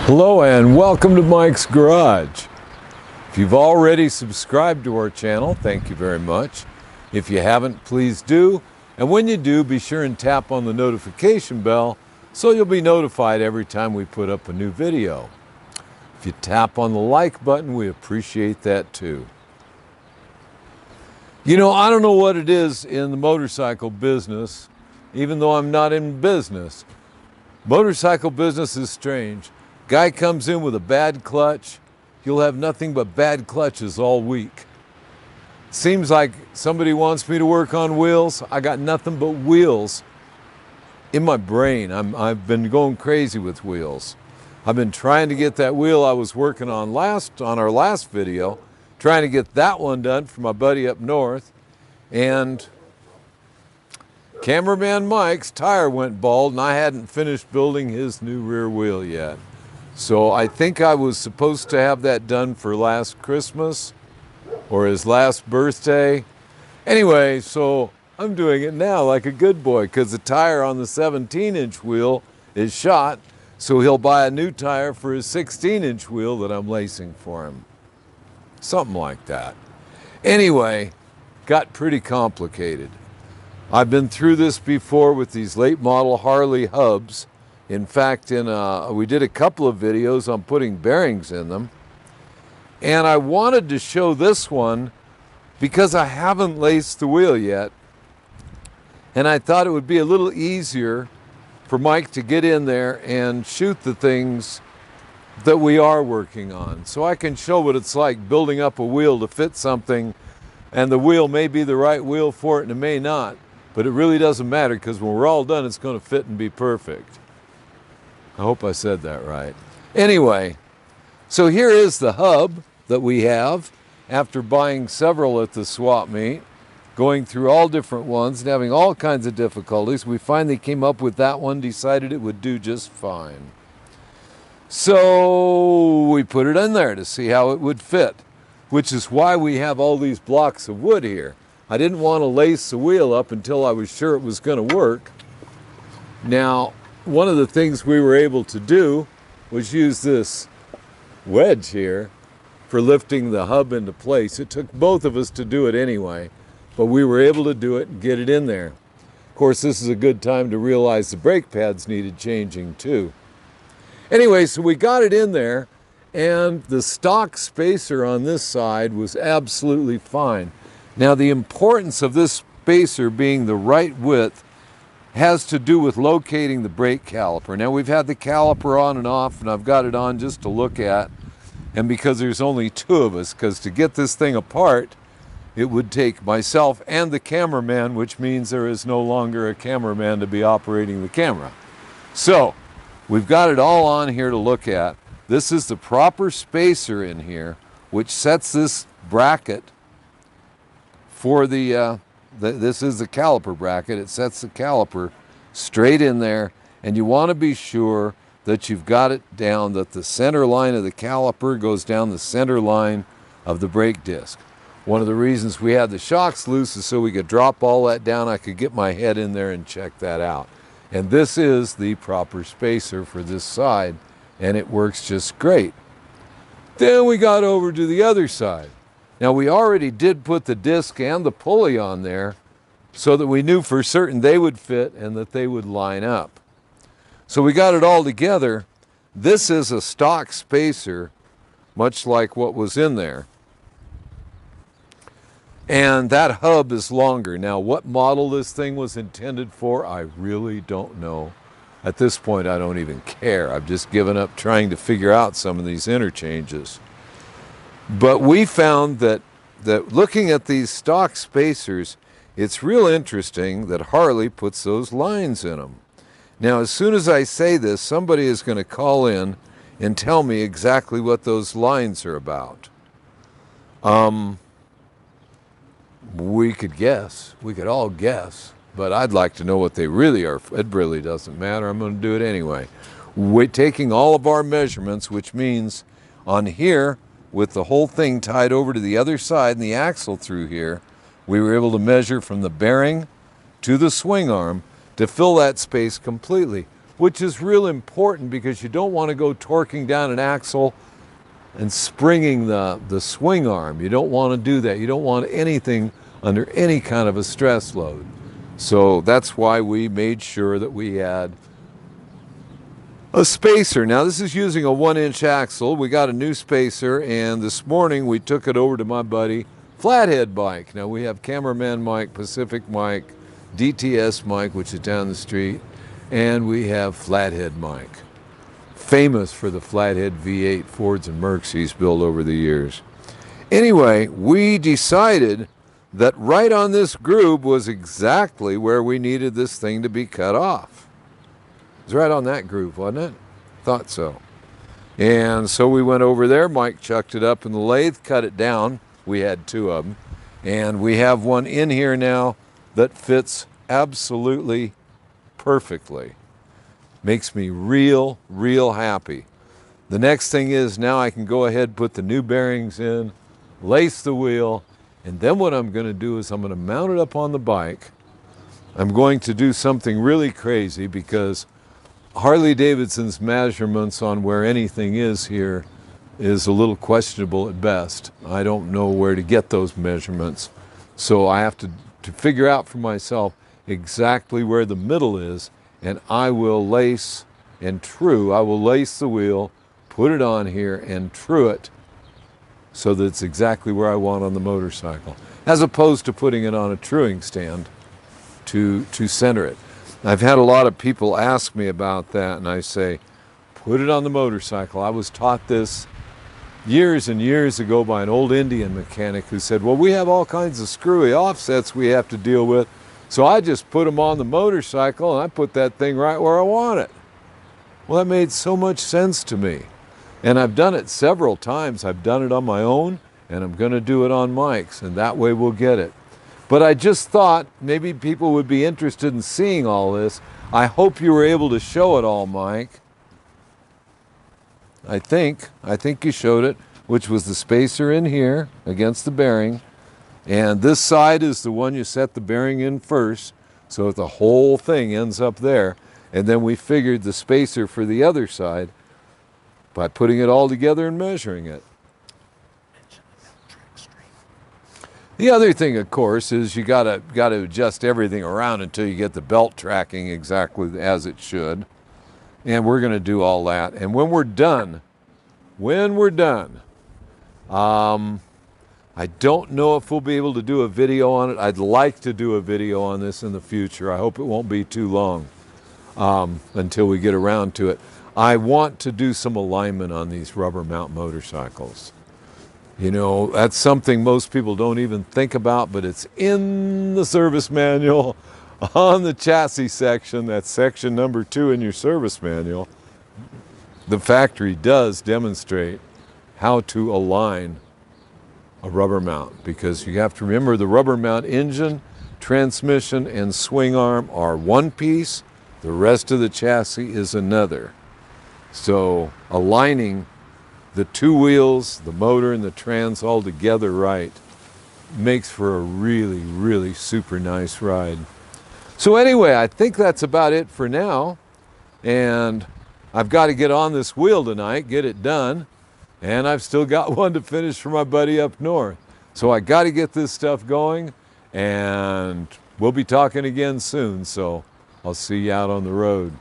Hello and welcome to Mike's Garage. If you've already subscribed to our channel, thank you very much. If you haven't, please do. And when you do, be sure and tap on the notification bell so you'll be notified every time we put up a new video. If you tap on the like button, we appreciate that too. You know, I don't know what it is in the motorcycle business, even though I'm not in business. Motorcycle business is strange. Guy comes in with a bad clutch, you'll have nothing but bad clutches all week. Seems like somebody wants me to work on wheels. I got nothing but wheels in my brain. I've been going crazy with wheels. I've been trying to get that wheel I was working on our last video, trying to get that one done for my buddy up north, and Cameraman Mike's tire went bald and I hadn't finished building his new rear wheel yet. So I think I was supposed to have that done for last Christmas or his last birthday. Anyway, so I'm doing it now like a good boy because the tire on the 17-inch wheel is shot, so he'll buy a new tire for his 16-inch wheel that I'm lacing for him. Something like that. Anyway, got pretty complicated. I've been through this before with these late model Harley hubs. In fact, we did a couple of videos on putting bearings in them. And I wanted to show this one because I haven't laced the wheel yet. And I thought it would be a little easier for Mike to get in there and shoot the things that we are working on. So I can show what it's like building up a wheel to fit something, and the wheel may be the right wheel for it and it may not. But it really doesn't matter because when we're all done, it's going to fit and be perfect. I hope I said that right. Anyway, so here is the hub that we have after buying several at the swap meet, going through all different ones and having all kinds of difficulties. We finally came up with that one, decided it would do just fine. So we put it in there to see how it would fit, which is why we have all these blocks of wood here. I didn't want to lace the wheel up until I was sure it was going to work. Now, one of the things we were able to do was use this wedge here for lifting the hub into place. It took both of us to do it anyway, but we were able to do it and get it in there. Of course, this is a good time to realize the brake pads needed changing too. Anyway, so we got it in there, and the stock spacer on this side was absolutely fine. Now, the importance of this spacer being the right width has to do with locating the brake caliper. Now, we've had the caliper on and off, and I've got it on just to look at, and because there's only two of us, because to get this thing apart, it would take myself and the cameraman, which means there is no longer a cameraman to be operating the camera. So, we've got it all on here to look at. This is the proper spacer in here, which sets this bracket for this is the caliper bracket. It sets the caliper straight in there, and you want to be sure that you've got it down, that the center line of the caliper goes down the center line of the brake disc. One of the reasons we had the shocks loose is so we could drop all that down. I could get my head in there and check that out. And this is the proper spacer for this side, and it works just great. Then we got over to the other side. Now, we already did put the disc and the pulley on there so that we knew for certain they would fit and that they would line up. So we got it all together. This is a stock spacer, much like what was in there. And that hub is longer. Now, what model this thing was intended for, I really don't know. At this point, I don't even care. I've just given up trying to figure out some of these interchanges. But we found that looking at these stock spacers, it's real interesting that Harley puts those lines in them. Now, as soon as I say this, somebody is going to call in and tell me exactly what those lines are about. We could guess. We could all guess. But I'd like to know what they really are. It really doesn't matter. I'm going to do it anyway. We're taking all of our measurements, which means on here, with the whole thing tied over to the other side and the axle through here, we were able to measure from the bearing to the swing arm to fill that space completely. which is real important because you don't want to go torquing down an axle and springing the swing arm. You don't want to do that. You don't want anything under any kind of a stress load. So that's why we made sure that we had a spacer. Now this is using a 1-inch axle. We got a new spacer, and this morning we took it over to my buddy Flathead Bike. Now we have Cameraman Mike, Pacific Mike, DTS Mike, which is down the street, and we have Flathead Mike, famous for the flathead V8 Fords and Mercs he's built over the years. Anyway, we decided that right on this groove was exactly where we needed this thing to be cut off. It was right on that groove, wasn't it? Thought so. And so we went over there. Mike chucked it up in the lathe, cut it down. We had 2 of them. And we have one in here now that fits absolutely perfectly. Makes me real happy. The next thing is now I can go ahead, put the new bearings in, lace the wheel, and then what I'm going to do is I'm going to mount it up on the bike. I'm going to do something really crazy because Harley Davidson's measurements on where anything is here is a little questionable at best. I don't know where to get those measurements. So I have to figure out for myself exactly where the middle is, and I will lace and true. I will lace the wheel, put it on here, and true it so that it's exactly where I want on the motorcycle, as opposed to putting it on a truing stand to center it. I've had a lot of people ask me about that, and I say, put it on the motorcycle. I was taught this years and years ago by an old Indian mechanic who said, well, we have all kinds of screwy offsets we have to deal with, so I just put them on the motorcycle and I put that thing right where I want it. Well, that made so much sense to me. And I've done it several times. I've done it on my own, and I'm going to do it on Mike's, and that way we'll get it. But I just thought maybe people would be interested in seeing all this. I hope you were able to show it all, Mike. I think you showed it, which was the spacer in here against the bearing. And this side is the one you set the bearing in first, so that the whole thing ends up there. And then we figured the spacer for the other side by putting it all together and measuring it. The other thing, of course, is you gotta adjust everything around until you get the belt tracking exactly as it should. And we're gonna do all that. And when we're done, I don't know if we'll be able to do a video on it. I'd like to do a video on this in the future. I hope it won't be too long until we get around to it. I want to do some alignment on these rubber mount motorcycles. You know, that's something most people don't even think about, but it's in the service manual on the chassis section. That's section number 2 in your service manual. The factory does demonstrate how to align a rubber mount, because you have to remember the rubber mount engine, transmission, and swing arm are one piece. The rest of the chassis is another. So aligning the 2 wheels, the motor, and the trans all together right makes for a really super nice ride. So anyway, I think that's about it for now. And I've got to get on this wheel tonight, get it done. And I've still got one to finish for my buddy up north. So I got to get this stuff going, and we'll be talking again soon. So I'll see you out on the road.